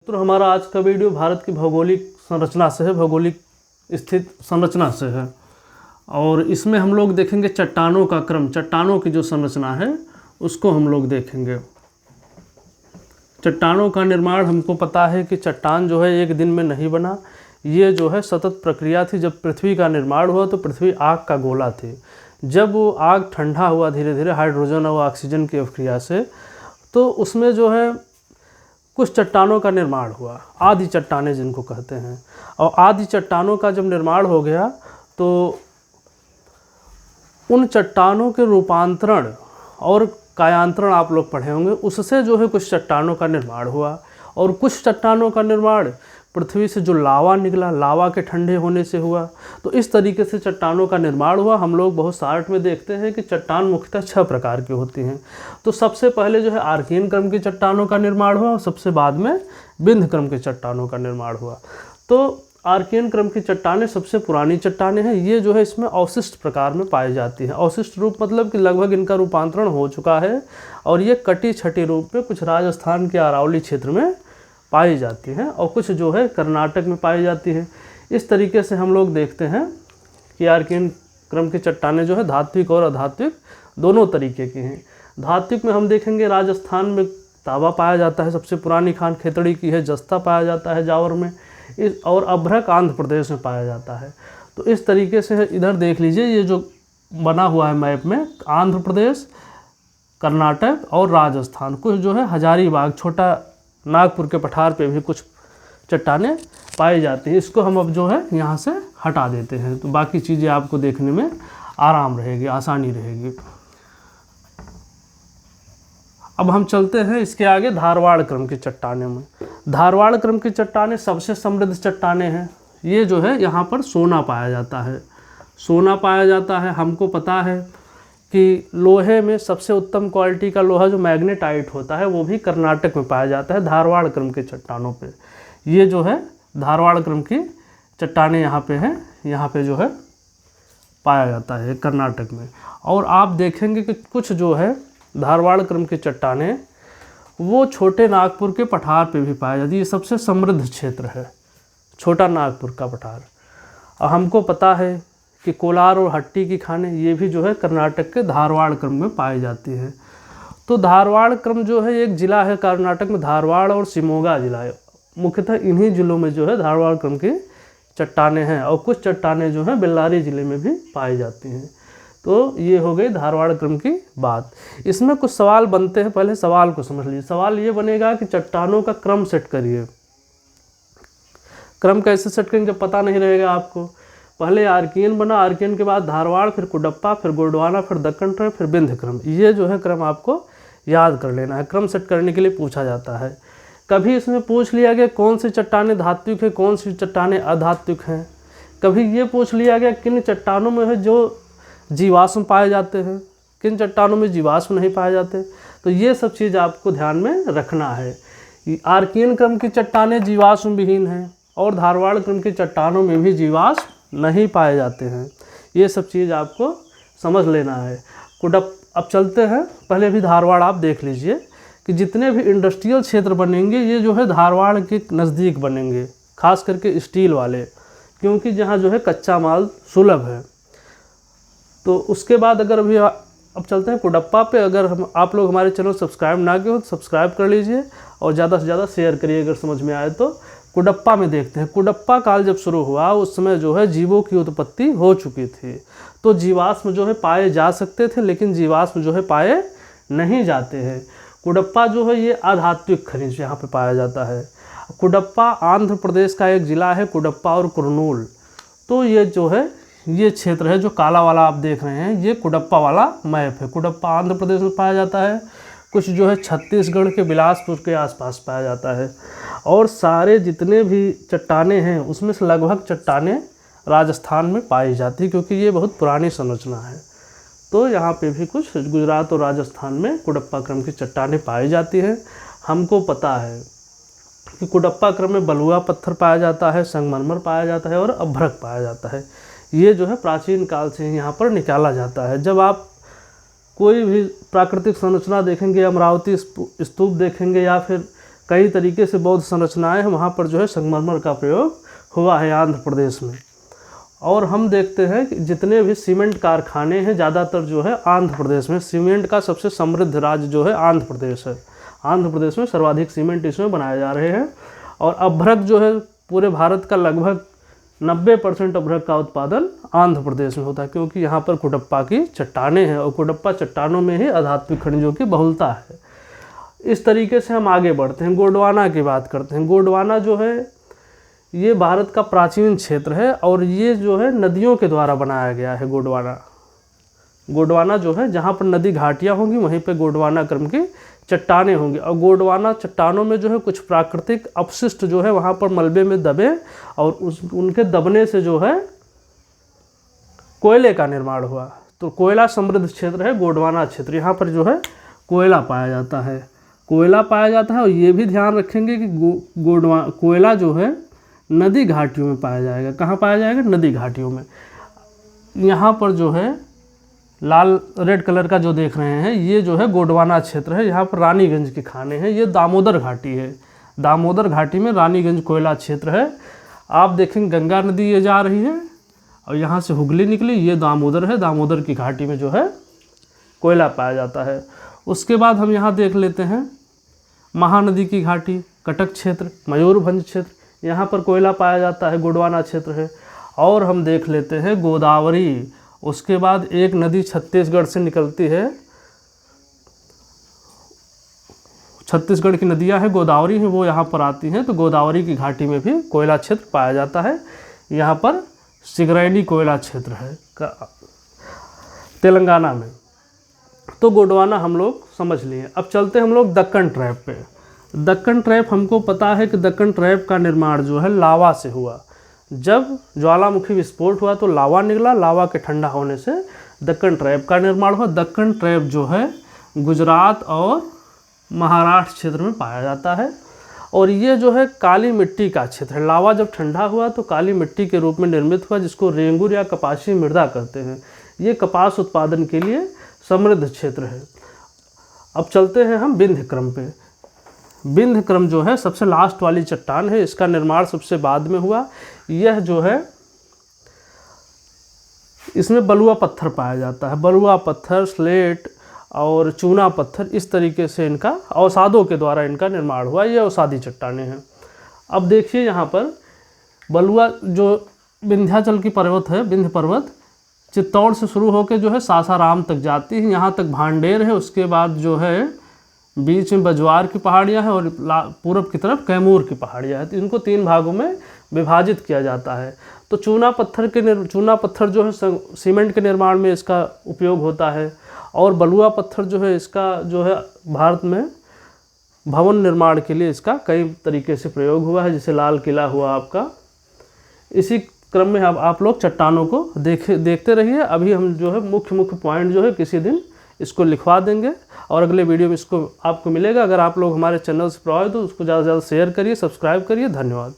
तो हमारा आज का वीडियो भारत की भौगोलिक संरचना से है, भौगोलिक स्थित संरचना से है। और इसमें हम लोग देखेंगे चट्टानों का क्रम, चट्टानों की जो संरचना है उसको हम लोग देखेंगे। चट्टानों का निर्माण हमको पता है कि चट्टान जो है एक दिन में नहीं बना, ये जो है सतत प्रक्रिया थी। जब पृथ्वी का निर्माण हुआ तो पृथ्वी आग का गोला थी। जब वो आग ठंडा हुआ धीरे धीरे हाइड्रोजन और ऑक्सीजन की अभिक्रिया से, तो उसमें जो है कुछ चट्टानों का निर्माण हुआ, आदि चट्टानें जिनको कहते हैं। और आदि चट्टानों का जब निर्माण हो गया तो उन चट्टानों के रूपांतरण और कायांतरण आप लोग पढ़े होंगे, उससे जो है कुछ चट्टानों का निर्माण हुआ। और कुछ चट्टानों का निर्माण पृथ्वी से जो लावा निकला, लावा के ठंडे होने से हुआ। तो इस तरीके से चट्टानों का निर्माण हुआ। हम लोग बहुत सार्ट में देखते हैं कि चट्टान मुख्यतः 6 प्रकार की होती हैं। तो सबसे पहले जो है आर्कियन क्रम की चट्टानों का निर्माण हुआ और सबसे बाद में विंध्य क्रम की चट्टानों का निर्माण हुआ। तो आर्कियन क्रम की चट्टानें सबसे पुरानी चट्टानें हैं। ये जो है इसमें अवशिष्ट प्रकार में पाई जाती हैं। अवशिष्ट रूप मतलब कि लगभग इनका रूपांतरण हो चुका है और ये कटी छटी रूप में कुछ राजस्थान के अरावली क्षेत्र में पाई जाती हैं और कुछ जो है कर्नाटक में पाई जाती है। इस तरीके से हम लोग देखते हैं कि आर्कियन क्रम की चट्टानें जो है धात्विक और अधात्विक दोनों तरीके की हैं। धात्विक में हम देखेंगे राजस्थान में तांबा पाया जाता है, सबसे पुरानी खान खेतड़ी की है। जस्ता पाया जाता है जावर में, और अभ्रक आंध्र प्रदेश में पाया जाता है। तो इस तरीके से इधर देख लीजिए, ये जो बना हुआ है मैप में, आंध्र प्रदेश, कर्नाटक और राजस्थान, कुछ जो है हजारीबाग, छोटा नागपुर के पठार पे भी कुछ चट्टानें पाई जाती हैं। इसको हम अब जो है यहाँ से हटा देते हैं, तो बाकी चीज़ें आपको देखने में आराम रहेगी, आसानी रहेगी। अब हम चलते हैं इसके आगे धारवाड़ क्रम की चट्टानें में। धारवाड़ क्रम की चट्टानें सबसे समृद्ध चट्टानें हैं। ये जो है यहाँ पर सोना पाया जाता है, सोना पाया जाता है। हमको पता है कि लोहे में सबसे उत्तम क्वालिटी का लोहा जो मैग्नेटाइट होता है वो भी कर्नाटक में पाया जाता है, धारवाड़ क्रम के चट्टानों पे। ये जो है धारवाड़ क्रम की चट्टानें यहाँ पे हैं, यहाँ पे जो है पाया जाता है कर्नाटक में। और आप देखेंगे कि कुछ जो है धारवाड़ क्रम की चट्टानें वो छोटे नागपुर के पठार पे भी पाया जाती है। ये सबसे समृद्ध क्षेत्र है, छोटा नागपुर का पठार। और हमको पता है कि कोलार और हट्टी की खानें ये भी जो है कर्नाटक के धारवाड़ क्रम में पाई जाती है। तो धारवाड़ क्रम जो है एक ज़िला है कर्नाटक में, धारवाड़ और शिमोगा जिला है। मुख्यतः इन्हीं ज़िलों में जो है धारवाड़ क्रम की चट्टानें हैं और कुछ चट्टानें जो हैं बेल्लारी ज़िले में भी पाई जाती हैं। तो ये हो गई धारवाड़ क्रम की बात। इसमें कुछ सवाल बनते हैं, पहले सवाल को समझ लीजिए। सवाल ये बनेगा कि चट्टानों का क्रम सेट करिए। क्रम कैसे सेट करेंगे पता नहीं रहेगा आपको। पहले आर्कियन बना, आर्कियन के बाद धारवाड़, फिर कुडप्पा, फिर गोंडवाना, फिर दक्कन क्रम, फिर विंध्य क्रम। ये जो है क्रम आपको याद कर लेना है। क्रम सेट करने के लिए पूछा जाता है। कभी इसमें पूछ लिया गया कौन सी चट्टानें धात्विक है, कौन सी चट्टानें अधात्विक हैं। कभी ये पूछ लिया गया किन चट्टानों में है जो जीवाश्म पाए जाते हैं, किन चट्टानों में जीवाश्म नहीं पाए जाते। तो ये सब चीज़ आपको ध्यान में रखना है। आर्कियन क्रम की चट्टानें जीवाश्म विहीन हैं और धारवाड़ क्रम की चट्टानों में भी जीवाश्म नहीं पाए जाते हैं। ये सब चीज़ आपको समझ लेना है। अब चलते हैं, पहले भी धारवाड़ आप देख लीजिए कि जितने भी इंडस्ट्रियल क्षेत्र बनेंगे ये जो है धारवाड़ के नज़दीक बनेंगे, खास करके स्टील वाले, क्योंकि जहाँ जो है कच्चा माल सुलभ है। तो उसके बाद अगर अभी अब चलते हैं कुडप्पा पे। अगर आप लोग हमारे चैनल सब्सक्राइब ना किए हो तो सब्सक्राइब कर लीजिए और ज़्यादा से ज़्यादा शेयर करिए अगर समझ में आए तो। कुडप्पा में देखते हैं। कुडप्पा काल जब शुरू हुआ उस समय जो है जीवों की उत्पत्ति हो चुकी थी। तो जीवाश्म जो है पाए जा सकते थे, लेकिन जीवाश्म जो है पाए नहीं जाते हैं। कुडप्पा जो है ये अधात्विक खनिज यहाँ पे पाया जाता है। कुडप्पा आंध्र प्रदेश का एक ज़िला है, कुडप्पा और कुरनूल। तो ये जो है ये क्षेत्र है जो काला वाला आप देख रहे हैं, ये कुडप्पा वाला मैप है। कुडप्पा आंध्र प्रदेश में पाया जाता है, कुछ जो है छत्तीसगढ़ के बिलासपुर के आसपास पाया जाता है। और सारे जितने भी चट्टानें हैं उसमें से लगभग चट्टानें राजस्थान में पाई जाती है, क्योंकि ये बहुत पुरानी संरचना है। तो यहाँ पे भी कुछ गुजरात और राजस्थान में कुडप्पा क्रम की चट्टानें पाई जाती हैं। हमको पता है कि कुडप्पा क्रम में बलुआ पत्थर पाया जाता है, संगमरमर पाया जाता है और अभ्रक पाया जाता है। ये जो है प्राचीन काल से यहाँ पर निकाला जाता है। जब आप कोई भी प्राकृतिक संरचना देखेंगे, अमरावती स्तूप देखेंगे या फिर कई तरीके से बौद्ध संरचनाएं हैं, वहाँ पर जो है संगमरमर का प्रयोग हुआ है आंध्र प्रदेश में। और हम देखते हैं कि जितने भी सीमेंट कारखाने हैं ज़्यादातर जो है आंध्र प्रदेश में, सीमेंट का सबसे समृद्ध राज्य जो है आंध्र प्रदेश है। आंध्र प्रदेश में सर्वाधिक सीमेंट इसमें बनाए जा रहे हैं। और अभ्रक जो है पूरे भारत का लगभग 90% अभ्रक का उत्पादन आंध्र प्रदेश में होता है, क्योंकि यहाँ पर कुडप्पा की चट्टानें हैं और कुडप्पा चट्टानों में ही आधात्मिक खनिजों की बहुलता है। इस तरीके से हम आगे बढ़ते हैं, गोंडवाना की बात करते हैं। गोंडवाना जो है ये भारत का प्राचीन क्षेत्र है और ये जो है नदियों के द्वारा बनाया गया है। गोंडवाना जो है जहाँ पर नदी घाटियाँ होंगी वहीं पे गोंडवाना क्रम की चट्टानें होंगी। और गोंडवाना चट्टानों में जो है कुछ प्राकृतिक अपशिष्ट जो है वहाँ पर मलबे में दबे और उनके दबने से जो है कोयले का निर्माण हुआ। तो कोयला समृद्ध क्षेत्र है गोंडवाना क्षेत्र। यहाँ पर जो है कोयला पाया जाता है, और ये भी ध्यान रखेंगे कि कोयला जो है नदी घाटियों में पाया जाएगा। कहाँ पाया जाएगा? नदी घाटियों में। यहाँ पर जो है लाल रेड कलर का जो देख रहे हैं ये जो है गोंडवाना क्षेत्र है। यहाँ पर रानीगंज के खाने हैं। ये दामोदर घाटी है, दामोदर घाटी में रानीगंज कोयला क्षेत्र है। आप देखेंगे गंगा नदी ये जा रही है और यहाँ से हुगली निकली, ये दामोदर है। दामोदर की घाटी में जो है कोयला पाया जाता है। उसके बाद हम यहाँ देख लेते हैं महानदी की घाटी, कटक क्षेत्र, मयूरभंज क्षेत्र, यहाँ पर कोयला पाया जाता है, गोंडवाना क्षेत्र है। और हम देख लेते हैं गोदावरी। उसके बाद एक नदी छत्तीसगढ़ से निकलती है, छत्तीसगढ़ की नदियाँ हैं गोदावरी हैं, वो यहाँ पर आती हैं। तो गोदावरी की घाटी में भी कोयला क्षेत्र पाया जाता है। यहाँ पर सिगरैनी कोयला क्षेत्र है तेलंगाना में। तो गोंडवाना हम लोग समझ लिए। अब चलते हैं हम लोग दक्कन ट्रैप पे। दक्कन ट्रैप हमको पता है कि दक्कन ट्रैप का निर्माण जो है लावा से हुआ। जब ज्वालामुखी विस्फोट हुआ तो लावा निकला, लावा के ठंडा होने से दक्कन ट्रैप का निर्माण हुआ। दक्कन ट्रैप जो है गुजरात और महाराष्ट्र क्षेत्र में पाया जाता है और ये जो है काली मिट्टी का क्षेत्र है। लावा जब ठंडा हुआ तो काली मिट्टी के रूप में निर्मित हुआ, जिसको रेंगुर या कपासी मृदा कहते हैं। ये कपास उत्पादन के लिए समृद्ध क्षेत्र है। अब चलते हैं हम विंध्य क्रम पे। विंध्य क्रम जो है सबसे लास्ट वाली चट्टान है, इसका निर्माण सबसे बाद में हुआ। यह जो है इसमें बलुआ पत्थर पाया जाता है, बलुआ पत्थर, स्लेट और चूना पत्थर, इस तरीके से इनका अवसादों के द्वारा इनका निर्माण हुआ। ये अवसादी चट्टानें हैं। अब देखिए यहाँ पर बलुआ जो विंध्याचल की पर्वत है, विंध्य पर्वत चित्तौड़ से शुरू होकर जो है सासाराम तक जाती है। यहाँ तक भांडेर है, उसके बाद जो है बीच में बजवार की पहाड़ियाँ हैं और पूर्व की तरफ कैमूर की पहाड़ियाँ हैं। तो इनको 3 भागों में विभाजित किया जाता है। तो चूना पत्थर जो है सीमेंट के निर्माण में इसका उपयोग होता है और बलुआ पत्थर जो है इसका जो है भारत में भवन निर्माण के लिए इसका कई तरीके से प्रयोग हुआ है, जैसे लाल किला हुआ आपका। इसी क्रम में अब आप लोग चट्टानों को देखते रहिए। अभी हम जो है मुख्य पॉइंट जो है किसी दिन इसको लिखवा देंगे और अगले वीडियो में इसको आपको मिलेगा। अगर आप लोग हमारे चैनल से प्रभावित हो तो उसको ज़्यादा से ज़्यादा शेयर करिए, सब्सक्राइब करिए। धन्यवाद।